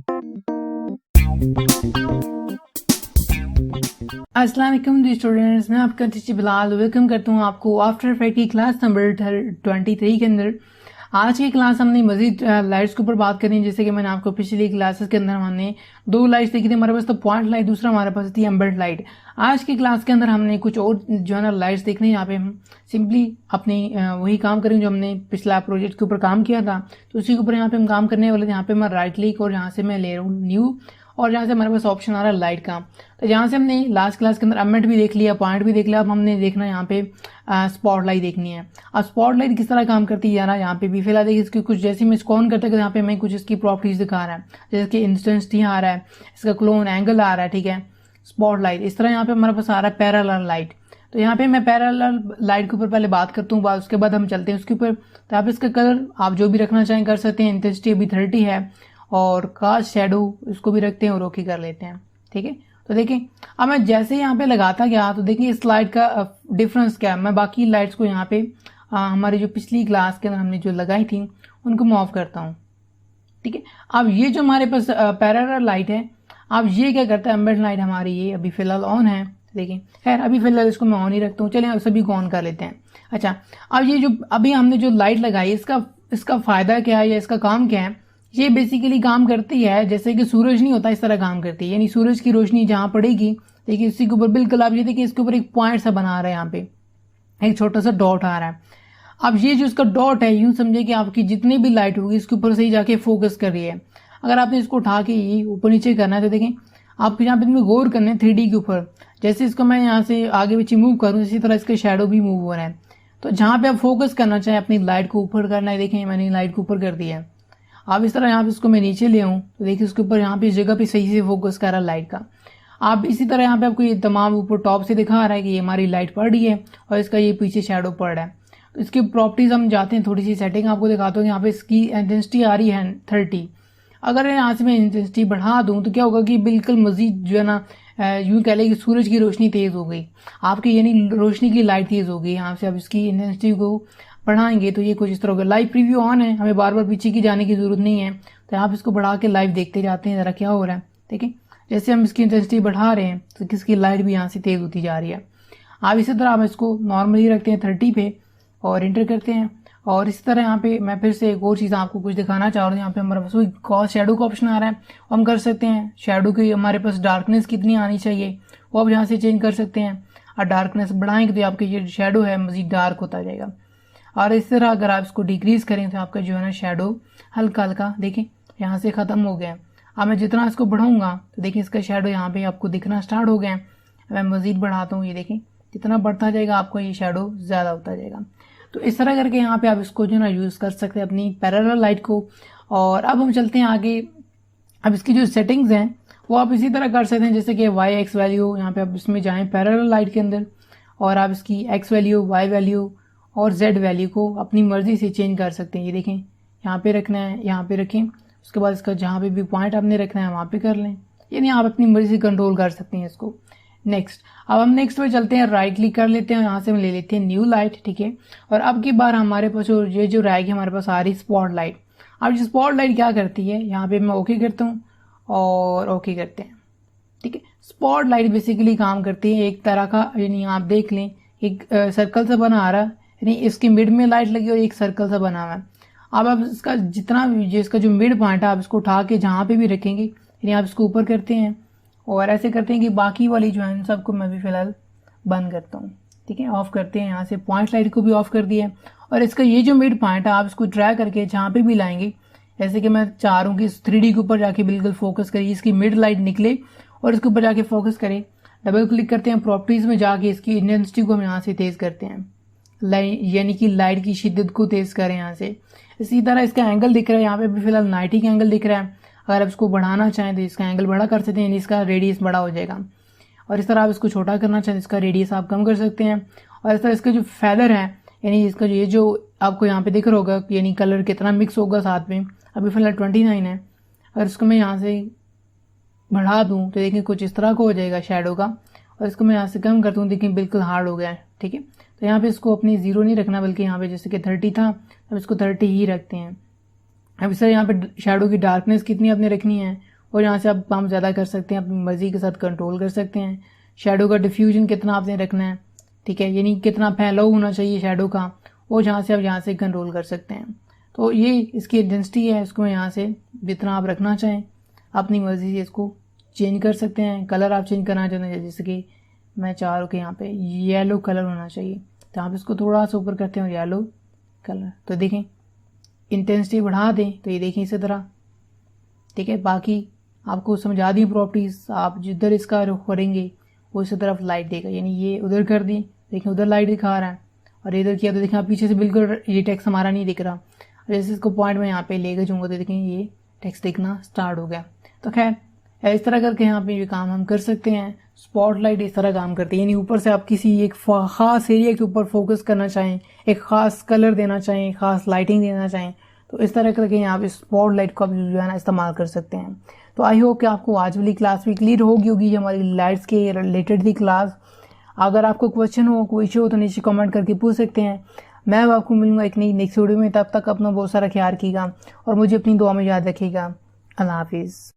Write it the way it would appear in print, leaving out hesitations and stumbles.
अस्सलाम वालेकुम जी स्टूडेंट्स, मैं आपका टीचर बिलाल वेलकम करता हूँ आपको आफ्टर इफेक्ट की क्लास नंबर 23 के अंदर। आज की क्लास हमने मजीद लाइट्स के ऊपर बात करनी है। जैसे कि मैंने आपको पिछली क्लासेस के अंदर हमने दो लाइट्स देखी थी, हमारे पास तो पॉइंट लाइट, दूसरा हमारे पास थी एम्बर्ड लाइट। आज की क्लास के अंदर हमने कुछ और जो है ना लाइट्स देखनी है। यहाँ पे हम सिंपली अपनी वही काम करेंगे जो हमने पिछला प्रोजेक्ट के ऊपर काम किया था, तो उसी के ऊपर यहाँ पे हम काम करने वाले थे। यहाँ पे मैं राइट क्लिक और यहाँ से मैं ले रहा हूँ न्यू, और जहाँ से हमारे पास ऑप्शन आ रहा है लाइट का। तो जहाँ से हमने लास्ट क्लास के अंदर एम्बेड भी देख लिया, पॉइंट भी देख लिया, अब हमने देखना है यहाँ पे स्पॉटलाइट देखनी है। अब स्पॉटलाइट किस तरह काम करती है यार, यहाँ पे भी फिलहाल देखिए इसकी कुछ जैसे मैं इसको ऑन करते हैं यहाँ पे हमें कुछ इसकी प्रॉपर्टीज दिखा रहा है, जैसे कि इंस्टेंसिटी आ रहा है, इसका क्लोन एंगल आ रहा है, ठीक है। स्पॉटलाइट इस तरह यहाँ पे हमारे पास आ रहा है पैरेलल लाइट। तो यहाँ पे मैं पैरेलल लाइट के ऊपर पहले बात करता हूँ, उसके बाद हम चलते हैं उसके ऊपर। तो आप इसका कलर आप जो भी रखना चाहें कर सकते हैं। इंटेंसिटी अभी 30 है और कास्ट शेडो इसको भी रखते हैं और ओके कर लेते हैं, ठीक है। तो देखिए अब मैं जैसे यहाँ पे लगाता गया तो देखिए इस लाइट का डिफरेंस क्या है। मैं बाकी लाइट्स को यहाँ पे हमारी जो पिछली क्लास के अंदर हमने जो लगाई थी उनको मैं ऑफ करता हूँ, ठीक है। अब ये जो हमारे पास पैरेलल लाइट है, अब ये क्या करता है, एम्बेड लाइट हमारी ये अभी फिलहाल ऑन है। देखिए खैर अभी फिलहाल इसको मैं ऑन ही रखता हूँ, चलिए अब सभी को ऑन कर लेते हैं। अच्छा, अब ये जो अभी हमने जो लाइट लगाई इसका फायदा क्या है या इसका काम क्या है। ये बेसिकली काम करती है जैसे कि सूरज नहीं होता इस तरह काम करती है, यानी सूरज की रोशनी जहां पड़ेगी, देखिए इसी के ऊपर बिल्कुल आप ये देखिए इसके ऊपर एक पॉइंट सा बना रहा है, यहाँ पे एक छोटा सा डॉट आ रहा है। अब ये जो इसका डॉट है यूं समझे कि आपकी जितनी भी लाइट होगी इसके ऊपर से ही जाके फोकस कर रही है। अगर आपने इसको उठा के ये ऊपर नीचे करना है तो देखें आपको यहाँ पे गौर करना है 3D के ऊपर। जैसे इसको मैं यहाँ से आगे पीछे मूव करूँ इसी तरह इसके शेडो भी मूव हो रहे हैं। तो जहां पे आप फोकस करना चाहें अपनी लाइट को ऊपर करना है, देखें मैंने लाइट को ऊपर कर दिया है। आप इस तरह यहाँ पे इसको मैं नीचे ले आऊँ तो देखिए उसके ऊपर यहाँ पे इस जगह पे सही से फोकस कर रहा है लाइट का। आप इसी तरह यहाँ पे आपको ये तमाम ऊपर टॉप से दिखा रहा है कि ये हमारी लाइट पड़ रही है और इसका ये पीछे शेडो पड़ रहा है। तो इसकी प्रॉपर्टीज हम जाते हैं, थोड़ी सी सेटिंग आपको दिखाता हूँ। यहाँ पे इसकी इंटेंसिटी आ रही है 30। अगर यहाँ से मैं इंटेंसिटी बढ़ा दूँ तो क्या होगा कि बिल्कुल मजीद जो है ना यूं कह लें कि सूरज की रोशनी तेज हो गई आपकी, यानी रोशनी की लाइट तेज हो गई। यहाँ से अब इसकी इंटेंसिटी को बढ़ाएंगे तो ये कुछ इस तरह होगा। लाइव प्रीव्यू ऑन है, हमें बार बार पीछे की जाने की जरूरत नहीं है। तो आप इसको बढ़ा के लाइव देखते जाते हैं जरा क्या हो रहा है, ठीक है। जैसे हम इसकी इंटेंसिटी बढ़ा रहे हैं तो किसकी लाइट भी यहाँ से तेज होती जा रही है। आप इसी तरह आप इसको नॉर्मली रखते हैं 30 पे और इंटर करते हैं। और इसी तरह यहाँ पे मैं फिर से एक और चीज़ आपको कुछ दिखाना चाह रहा हूँ। यहाँ पे हमारे पास वही कॉस शेडो का ऑप्शन आ रहा है, हम कर सकते हैं शेडो की हमारे पास डार्कनेस कितनी आनी चाहिए वो आप यहाँ से चेंज कर सकते हैं। और डार्कनेस बढ़ाएंगे तो आपके ये शेडो है मजीद डार्क होता जाएगा। और इस तरह अगर आप इसको डिक्रीज करें तो आपका जो है ना शेडो हल्का हल्का देखें यहाँ से खत्म हो गया। अब मैं जितना इसको बढ़ाऊंगा तो देखिए इसका शेडो यहाँ पे आपको दिखना स्टार्ट हो गया है। मैं मजीद बढ़ाता हूँ, ये देखें जितना बढ़ता जाएगा आपको ये शेडो ज्यादा होता जाएगा। तो इस तरह करके यहाँ पे आप इसको जो ना यूज कर सकते हैं अपनी पैरेलल लाइट को। और अब हम चलते हैं आगे। अब इसकी जो सेटिंग्स हैं वो आप इसी तरह कर सकते हैं जैसे कि वाई एक्स वैल्यू, यहाँ पे आप इसमें जाएं पैरेलल लाइट के अंदर और आप इसकी एक्स वैल्यू, वाई वैल्यू और जेड वैल्यू को अपनी मर्जी से चेंज कर सकते हैं। ये देखें यहाँ पे रखना है, यहाँ पे रखें, उसके बाद इसका जहाँ पे भी पॉइंट आपने रखना है वहाँ पे कर लें, यानी आप अपनी मर्जी से कंट्रोल कर सकते हैं इसको। नेक्स्ट, अब हम नेक्स्ट पे चलते हैं, राइट क्लिक कर लेते हैं, यहाँ से हम ले लेते हैं न्यू लाइट, ठीक है। और अब की बार हमारे पास ये जो रहेगी हमारे पास आ रही स्पॉट लाइट। अब ये स्पॉट लाइट क्या करती है, यहाँ पे मैं ओके करता हूँ और ओके करते हैं, ठीक है। स्पॉट लाइट बेसिकली काम करती है एक तरह का, यानी आप देख लें एक सर्कल सा बना आ रहा है, यानी इसकी मिड में लाइट लगी और एक सर्कल सा बना हुआ है। अब आप इसका जितना भी इसका जो मिड पॉइंट है आप इसको उठा के जहाँ पे भी रखेंगे, यानी आप इसको ऊपर करते हैं और ऐसे करते हैं कि बाकी वाली जो है इन सबको मैं भी फिलहाल बंद करता हूँ, ठीक है। ऑफ करते हैं, यहाँ से पॉइंट लाइट को भी ऑफ कर दिया। और इसका ये जो मिड पॉइंट है आप इसको ड्रैग करके जहाँ पे भी लाएंगे, जैसे कि मैं चाह रहा हूँ कि इस 3D के ऊपर जाके बिल्कुल फोकस करिए, इसकी मिड लाइट निकले और इसके ऊपर जाके फोकस करें। डबल क्लिक करते हैं, प्रॉपर्टीज में जाके इसकी इंटेंसिटी को हम यहाँ से तेज करते हैं, यानी कि लाइट की शिद्दत को तेज करें यहाँ से। इसी तरह इसका एंगल दिख रहा है, यहाँ पे भी फिलहाल 90 का एंगल दिख रहा है। अगर आप इसको बढ़ाना चाहें तो इसका एंगल बड़ा कर सकते हैं, यानी इसका रेडियस बड़ा हो जाएगा। और इस तरह आप इसको छोटा करना चाहें इसका रेडियस आप कम कर सकते हैं। और इस तरह इसका जो फेदर है, यानी इसका ये जो आपको यहाँ पे दिख रहा होगा, यानी कलर कितना मिक्स होगा साथ में, अभी फिलहाल 29 है। अगर इसको मैं यहाँ से बढ़ा दूँ तो देखिए कुछ इस तरह का हो जाएगा शेडो का। और इसको मैं यहाँ से कम करता हूँ, देखिए बिल्कुल हार्ड हो गया है, ठीक है। तो यहाँ पे इसको अपनी 0 नहीं रखना, बल्कि यहाँ पे जैसे कि 30 था अब इसको 30 ही रखते हैं। अब इस तरह यहाँ पे शेडो की डार्कनेस कितनी आपने रखनी है और यहाँ से आप काम ज़्यादा कर सकते हैं, अपनी मर्ज़ी के साथ कंट्रोल कर सकते हैं। शेडो का डिफ्यूजन कितना आपने रखना है, ठीक है, यानी कितना फैलाव होना चाहिए शेडो का, वो जहाँ से आप यहाँ से कंट्रोल कर सकते हैं। तो ये इसकी इंटेंसिटी है, इसको यहाँ से जितना आप रखना चाहें अपनी मर्ज़ी से इसको चेंज कर सकते हैं। कलर आप चेंज करना चाहते हैं, जैसे कि मैं चाह रहा हूँ कि यहाँ पे येलो कलर होना चाहिए, तो आप इसको थोड़ा सा ऊपर करते हैं येलो कलर, तो देखें इंटेंसिटी बढ़ा दें तो ये देखें इसी तरह, ठीक है। बाकी आपको समझा दी प्रॉपर्टीज़, आप जिधर इसका रुख करेंगे वो इसी तरफ लाइट देगा, यानी ये उधर कर दी, देखें उधर लाइट दिखा रहा है, और इधर किया तो देखें आप पीछे से बिल्कुल ये टेक्स्ट हमारा नहीं दिख रहा। जैसे इसको पॉइंट में यहाँ पे लेकर जाऊँगा तो देखें ये टेक्स्ट दिखना स्टार्ट हो गया। तो खैर इस तरह करके यहाँ पे ये काम हम कर सकते हैं। स्पॉटलाइट इस तरह काम करती है, यानी ऊपर से आप किसी एक ख़ास एरिया के ऊपर फोकस करना चाहें, एक ख़ास कलर देना चाहें, ख़ास लाइटिंग देना चाहें, तो इस तरह करके यहाँ पे स्पॉटलाइट को आप जो है ना इस्तेमाल कर सकते हैं। तो आई होप कि आपको आज वाली क्लास भी क्लियर होगी ये हमारी लाइट्स के रिलेटेड थी क्लास। अगर आपको क्वेश्चन हो, कोई इशू हो तो नीचे कमेंट करके पूछ सकते हैं। मैं आपको मिलूंगा एक नई नेक्स्ट वीडियो में, तब तक अपना बहुत सारा ख्याल रखिएगा और मुझे अपनी दुआ में याद रखिएगा। अल्लाह हाफिज़।